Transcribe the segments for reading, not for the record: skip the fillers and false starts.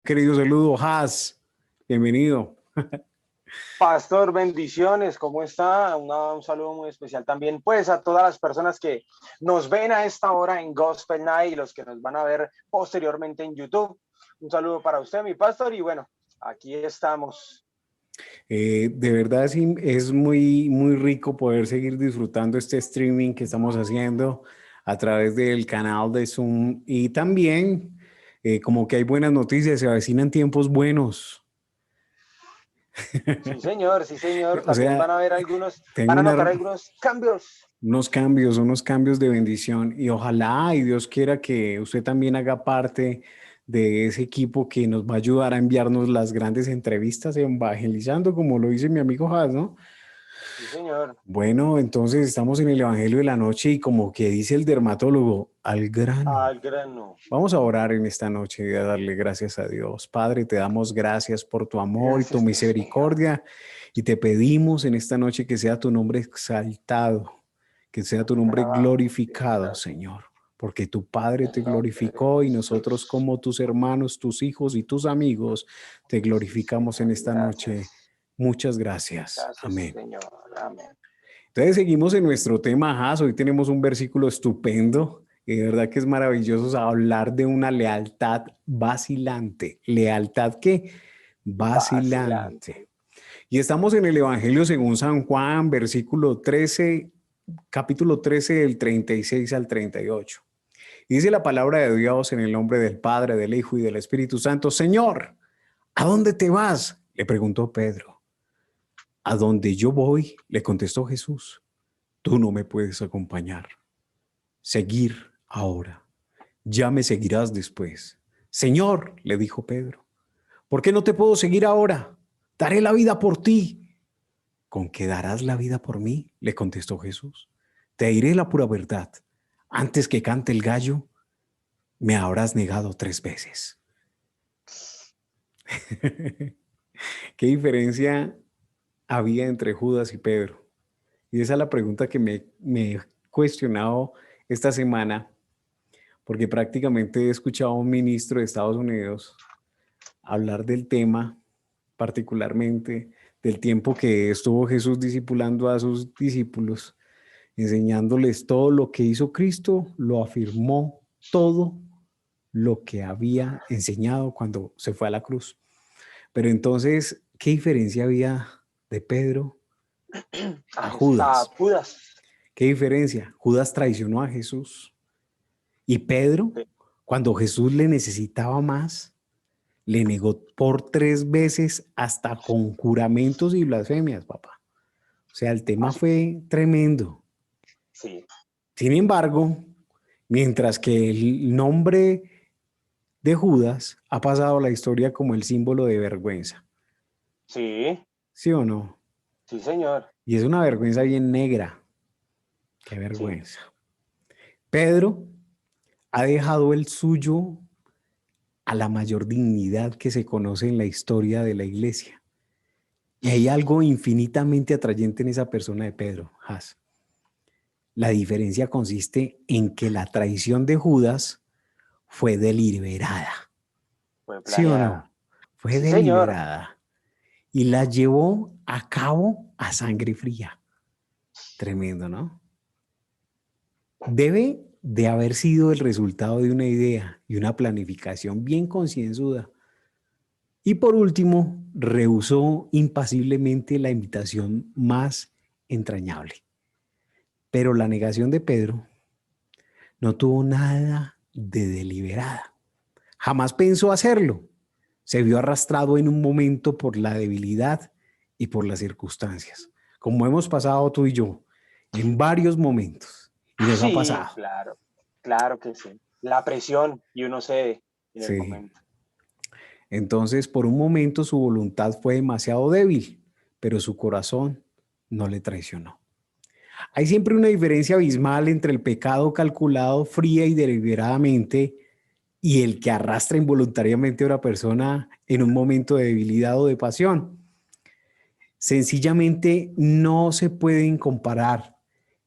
querido saludo, Has. Bienvenido. Pastor, bendiciones, ¿cómo está? Un saludo muy especial también, pues, a todas las personas que nos ven a esta hora en Gospel Night y los que nos van a ver posteriormente en YouTube. Un saludo para usted, mi pastor, y bueno, aquí estamos. De verdad sí, es muy rico poder seguir disfrutando este streaming que estamos haciendo a través del canal de Zoom y también como que hay buenas noticias, se avecinan tiempos buenos. Sí, señor, sí, señor. O También sea, van tengo a notar algunos cambios. unos cambios de bendición y ojalá y Dios quiera que usted también haga parte de ese equipo que nos va a ayudar a enviarnos las grandes entrevistas evangelizando, como lo dice mi amigo Has, ¿no? Sí, señor. Bueno, entonces estamos en el Evangelio de la Noche y como que dice el dermatólogo, al grano. Al grano. Vamos a orar en esta noche y a darle gracias a Dios. Padre, te damos gracias por tu amor y tu Gracias, Dios mío. misericordia y te pedimos en esta noche que sea tu nombre exaltado, que sea tu nombre glorificado, Señor, porque tu Padre te glorificó y nosotros como tus hermanos, tus hijos y tus amigos te Sí, glorificamos en Señor. esta noche. Gracias. Muchas gracias. Gracias, Amén. Señor. Amén. Entonces seguimos en nuestro tema, Has. Hoy tenemos un versículo estupendo y de verdad que es maravilloso hablar de una lealtad vacilante. ¿Lealtad qué? Vacilante. Vacilante. Y estamos en el Evangelio según San Juan, versículo 13, capítulo 13 del 36 al 38. Y dice la palabra de Dios en el nombre del Padre, del Hijo y del Espíritu Santo. Señor, ¿a dónde te vas? Le preguntó Pedro. A donde yo voy, le contestó Jesús. Tú no me puedes acompañar. Seguir ahora. Ya me seguirás después. Señor, le dijo Pedro, ¿por qué no te puedo seguir ahora? Daré la vida por ti. ¿Con qué darás la vida por mí? Le contestó Jesús. Te diré la pura verdad. Antes que cante el gallo, me habrás negado 3 veces. ¿Qué diferencia había entre Judas y Pedro? Y esa es la pregunta que me he cuestionado esta semana, porque prácticamente he escuchado a un ministro de Estados Unidos hablar del tema, particularmente del tiempo que estuvo Jesús discipulando a sus discípulos, enseñándoles todo lo que hizo Cristo, lo afirmó todo lo que había enseñado cuando se fue a la cruz. Pero entonces, ¿qué diferencia había de Pedro a A Judas? Judas. ¿Qué diferencia? Judas traicionó a Jesús y Pedro, Sí. cuando Jesús le necesitaba más, le negó por 3 veces hasta con juramentos y blasfemias, papá. O sea, el tema Así. fue tremendo. Sí. Sin embargo, mientras que el nombre de Judas ha pasado a la historia como el símbolo de vergüenza, Sí. ¿sí o no? Sí, señor. Y es una vergüenza bien negra. Qué Sí. vergüenza. Pedro ha dejado el suyo a la mayor dignidad que se conoce en la historia de la iglesia. Y hay algo infinitamente atrayente en esa persona de Pedro, Has. La diferencia consiste en que la traición de Judas fue deliberada. Fue ¿Sí o planeada. no? Fue Sí, señor. deliberada. Y la llevó a cabo a sangre fría. Tremendo, ¿no? Debe de haber sido el resultado de una idea y una planificación bien concienzuda. Y por último, rehusó impasiblemente la invitación más entrañable. Pero la negación de Pedro no tuvo nada de deliberada. Jamás pensó hacerlo. Se vio arrastrado en un momento por la debilidad y por las circunstancias, como hemos pasado tú y yo en varios momentos. Y nos ha Sí, pasado. claro. Claro que sí. La presión y uno cede en el Sí. momento. Entonces, por un momento su voluntad fue demasiado débil, pero su corazón no le traicionó. Hay siempre una diferencia abismal entre el pecado calculado fría y deliberadamente y el que arrastra involuntariamente a una persona en un momento de debilidad o de pasión. Sencillamente no se pueden comparar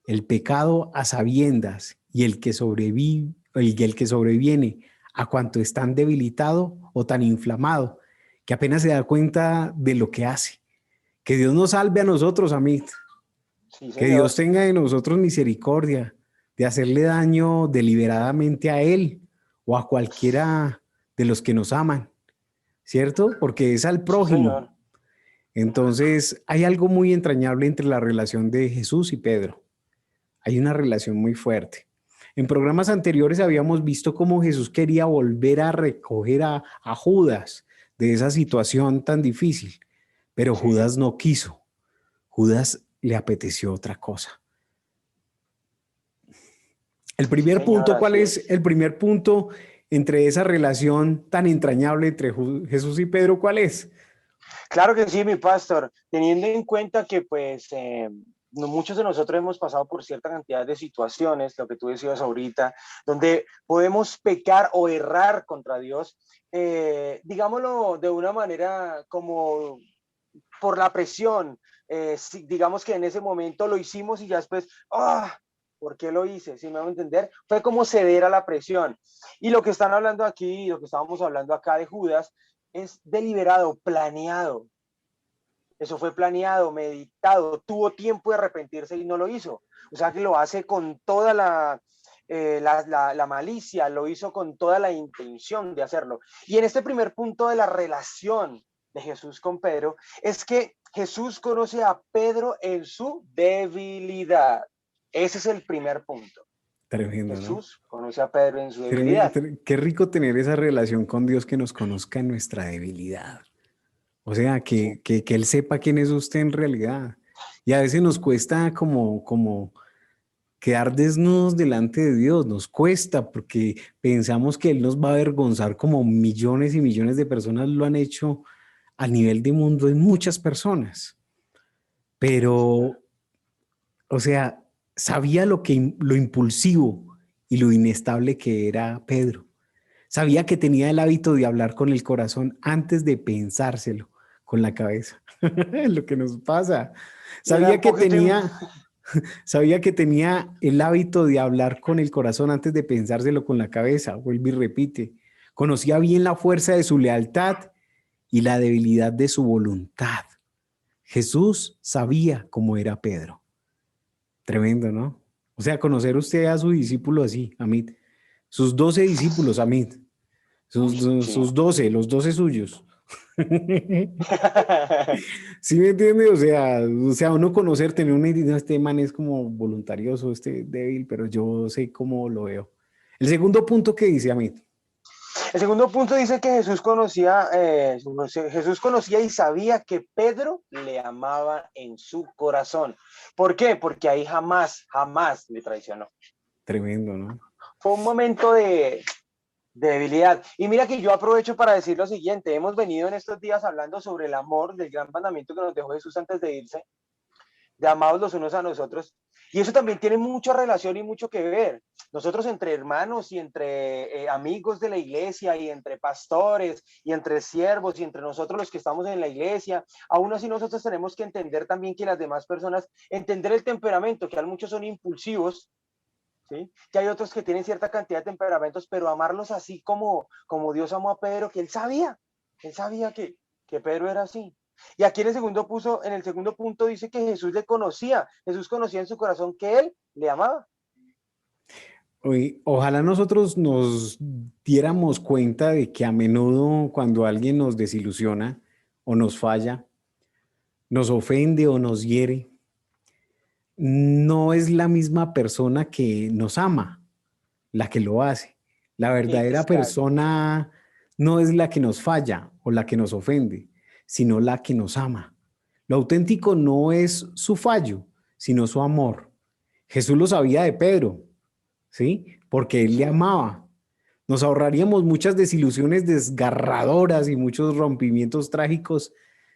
el pecado a sabiendas y el que sobrevive, el que sobreviene a cuanto están debilitado o tan inflamado que apenas se da cuenta de lo que hace. Que Dios nos salve a nosotros, Amit. Sí, Que Dios señor. tenga de nosotros misericordia de hacerle daño deliberadamente a Él o a cualquiera de los que nos aman, ¿cierto? Porque es al Sí, prójimo. señor. Entonces, hay algo muy entrañable entre la relación de Jesús y Pedro. Hay una relación muy fuerte. En programas anteriores habíamos visto cómo Jesús quería volver a recoger a Judas de esa situación tan difícil, pero Sí, Judas no quiso. Judas le apeteció otra cosa. El sí, primer señor, punto, ¿cuál así es es. el primer punto entre esa relación tan entrañable entre Jesús y Pedro? ¿Cuál es? Claro que sí, mi pastor, teniendo en cuenta que pues muchos de nosotros hemos pasado por cierta cantidad de situaciones, lo que tú decías ahorita, donde podemos pecar o errar contra Dios, digámoslo de una manera como por la presión, digamos que en ese momento lo hicimos y ya después, ¡ah! ¿Por qué lo hice? ¿Sí me van a entender? Fue como ceder a la presión. Y lo que están hablando aquí, lo que estábamos hablando acá de Judas, es deliberado, planeado. Eso fue planeado, meditado, tuvo tiempo de arrepentirse y no lo hizo. O sea que lo hace con toda la malicia, lo hizo con toda la intención de hacerlo. Y en este primer punto de la relación de Jesús con Pedro, es que Jesús conoce a Pedro en su debilidad. Ese es el primer punto. Tremendo, ¿no? Jesús conoce a Pedro en su debilidad. Qué rico tener esa relación con Dios que nos conozca en nuestra debilidad. O sea, Sí, que Él sepa quién es usted en realidad. Y a veces nos cuesta como quedar desnudos delante de Dios, nos cuesta porque pensamos que Él nos va a avergonzar como millones y millones de personas lo han hecho a nivel de mundo en muchas personas. sí, señor. Pero, o sea, sabía lo impulsivo y lo inestable que era Pedro. Sabía que tenía el hábito de hablar con el corazón antes de pensárselo con la cabeza. Lo que nos pasa. Y era Sabía un que poquito, tenía, sabía que tenía el hábito de hablar con el corazón antes de pensárselo con la cabeza. Vuelve y repite. Conocía bien la fuerza de su lealtad y la debilidad de su voluntad. Jesús sabía cómo era Pedro. Tremendo, ¿no? O sea, conocer usted a su discípulo así, Amit. Sus 12 discípulos, Amit. uy, sí. Sus 12, los 12 suyos. ¿Sí me entiende? O sea, uno conocer, tener una idea, este man es como voluntarioso, este débil, pero yo sé cómo lo veo. El segundo punto que dice Amit, El segundo punto dice que Jesús conocía y sabía que Pedro le amaba en su corazón. ¿Por qué? Porque ahí jamás, jamás le traicionó. tremendo, ¿no? Fue un momento de debilidad. Y mira que yo aprovecho para decir lo siguiente. Hemos venido en estos días hablando sobre el amor, del gran mandamiento que nos dejó Jesús antes de irse, de amados los unos a nosotros. Y eso también tiene mucha relación y mucho que ver. Nosotros entre hermanos y entre amigos de la iglesia y entre pastores y entre siervos y entre nosotros los que estamos en la iglesia, aún así nosotros tenemos que entender también que las demás personas, entender el temperamento, que muchos son impulsivos, ¿sí? Que hay otros que tienen cierta cantidad de temperamentos, pero amarlos así como Dios amó a Pedro, que él sabía que Pedro era así. Y aquí en el segundo punto dice que Jesús le conocía, Jesús conocía en su corazón que él le amaba. Ojalá nosotros nos diéramos cuenta de que a menudo cuando alguien nos desilusiona o nos falla, nos ofende o nos hiere, no es la misma persona que nos ama la que lo hace. La verdadera Exacto. persona no es la que nos falla o la que nos ofende, sino la que nos ama. Lo auténtico no es su fallo, sino su amor. Jesús lo sabía de Pedro, ¿sí? Porque él le Sí, amaba. Nos ahorraríamos muchas desilusiones desgarradoras y muchos rompimientos trágicos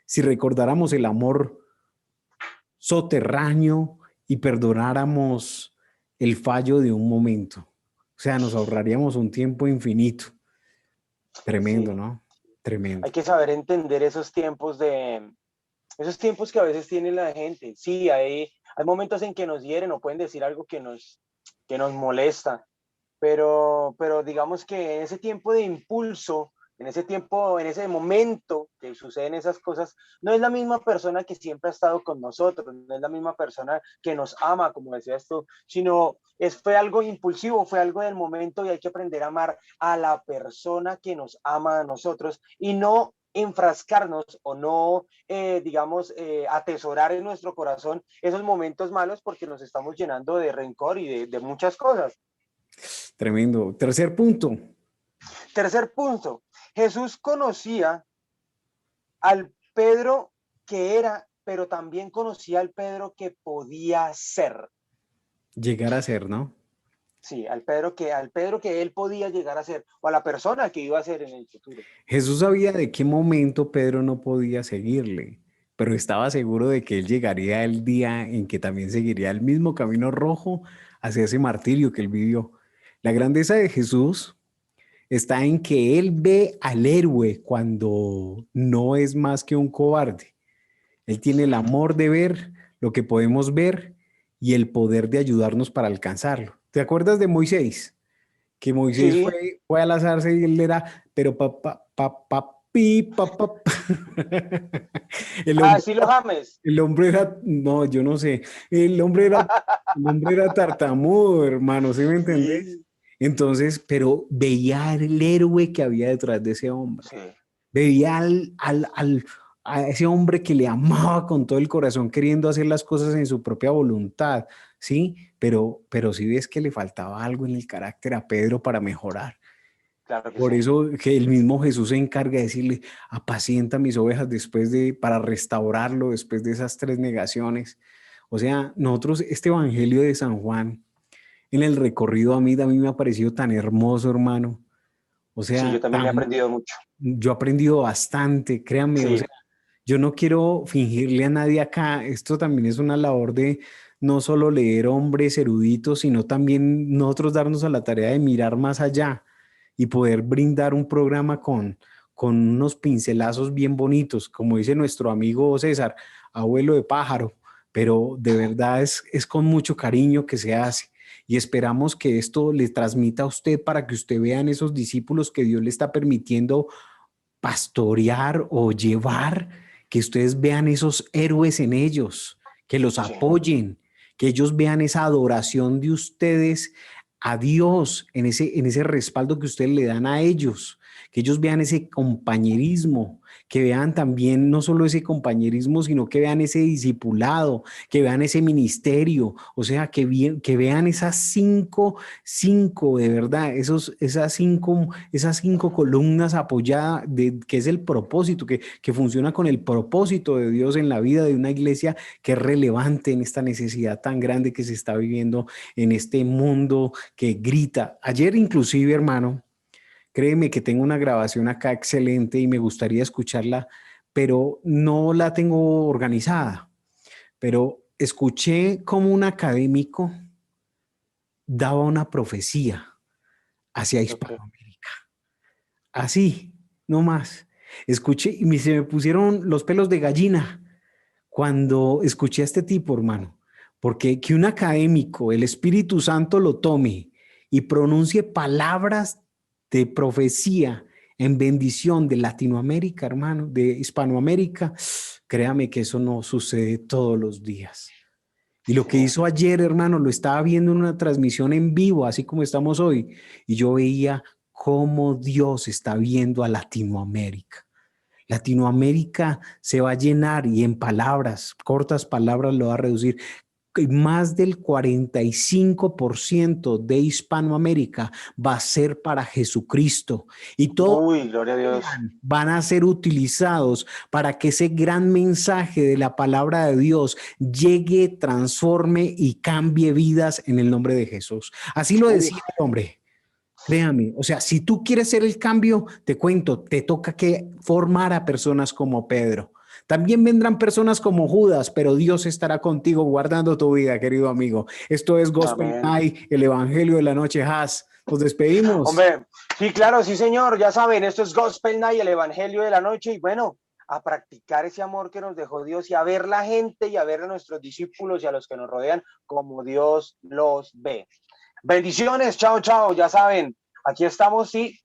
si recordáramos el amor soterráneo y perdonáramos el fallo de un momento. O sea, nos ahorraríamos un tiempo infinito. Tremendo, sí. ¿no? Tremendo. Hay que saber entender esos tiempos que a veces tiene la gente. Sí, hay momentos en que nos hieren o pueden decir algo que nos molesta, pero digamos que en ese tiempo de impulso En ese tiempo, en ese momento que suceden esas cosas, no es la misma persona que siempre ha estado con nosotros, no es la misma persona que nos ama, como decías tú, sino fue algo impulsivo, fue algo del momento y hay que aprender a amar a la persona que nos ama a nosotros y no enfrascarnos o no, atesorar en nuestro corazón esos momentos malos porque nos estamos llenando de rencor y de muchas cosas. Tremendo. Tercer punto. Tercer punto, Jesús conocía al Pedro que era, pero también conocía al Pedro que podía ser. Llegar a ser, ¿no? Sí, al Pedro que él podía llegar a ser, o a la persona que iba a ser en el futuro. Jesús sabía de qué momento Pedro no podía seguirle, pero estaba seguro de que él llegaría el día en que también seguiría el mismo camino rojo hacia ese martirio que él vivió. La grandeza de Jesús está en que él ve al héroe cuando no es más que un cobarde. Él tiene el amor de ver lo que podemos ver y el poder de ayudarnos para alcanzarlo. ¿Te acuerdas de Moisés? Que Moisés Sí, fue a la zarza y él era, pero El hombre, así lo James. el hombre era, no, yo no sé, el hombre era tartamudo, hermano, ¿sí me entendés? Sí, Entonces, pero veía el héroe que había detrás de ese hombre. sí, Veía a ese hombre que le amaba con todo el corazón, queriendo hacer las cosas en su propia voluntad, ¿sí? Pero sí ves que le faltaba algo en el carácter a Pedro para mejorar. claro que Por sí. eso que el mismo Jesús se encarga de decirle, apacienta mis ovejas para restaurarlo después de esas tres negaciones. O sea, nosotros, este Evangelio de San Juan, en el recorrido a mí me ha parecido tan hermoso, hermano. O Sí, sea, yo también he aprendido mucho. yo he aprendido bastante, créanme, o Sí, sea, yo no quiero fingirle a nadie acá, esto también es una labor de no solo leer hombres eruditos, sino también nosotros darnos a la tarea de mirar más allá y poder brindar un programa con unos pincelazos bien bonitos, como dice nuestro amigo César, abuelo de pájaro, pero de verdad es con mucho cariño que se hace. Y esperamos que esto le transmita a usted para que usted vea en esos discípulos que Dios le está permitiendo pastorear o llevar, que ustedes vean esos héroes en ellos, que los sí. apoyen, que ellos vean esa adoración de ustedes a Dios en ese respaldo que ustedes le dan a ellos, que ellos vean ese compañerismo, que vean también no solo ese compañerismo, sino que vean ese discipulado, que vean ese ministerio, o sea, que vean esas cinco de verdad, esas cinco columnas apoyadas, que es el propósito, que funciona con el propósito de Dios en la vida de una iglesia que es relevante en esta necesidad tan grande que se está viviendo en este mundo que grita. Ayer inclusive, hermano, créeme que tengo una grabación acá excelente y me gustaría escucharla, pero no la tengo organizada. Pero escuché como un académico daba una profecía hacia Ok. Hispanoamérica. Así, no más. Escuché y se me pusieron los pelos de gallina cuando escuché a este tipo, hermano, porque que un académico, el Espíritu Santo lo tome y pronuncie palabras de profecía en bendición de Latinoamérica, hermano, de Hispanoamérica, créame que eso no sucede todos los días. Y lo que Sí. hizo ayer, hermano, lo estaba viendo en una transmisión en vivo, así como estamos hoy, y yo veía cómo Dios está viendo a Latinoamérica. Latinoamérica se va a llenar y en palabras, cortas palabras, lo va a reducir. Más del 45% de Hispanoamérica va a ser para Jesucristo y todos Uy, gloria a Dios. van a ser utilizados para que ese gran mensaje de la palabra de Dios llegue, transforme y cambie vidas en el nombre de Jesús. Así lo decía Uf, el hombre. Créame, o sea, si tú quieres ser el cambio, te cuento, te toca que formar a personas como Pedro. También vendrán personas como Judas, pero Dios estará contigo guardando tu vida, querido amigo. Esto es Gospel amén. Night, el Evangelio de la Noche Haz. Nos despedimos. Hombre, sí, claro, sí, señor, ya saben, esto es Gospel Night, el Evangelio de la Noche, y bueno, a practicar ese amor que nos dejó Dios y a ver la gente y a ver a nuestros discípulos y a los que nos rodean como Dios los ve. Bendiciones, chao, chao, ya saben, aquí estamos, sí,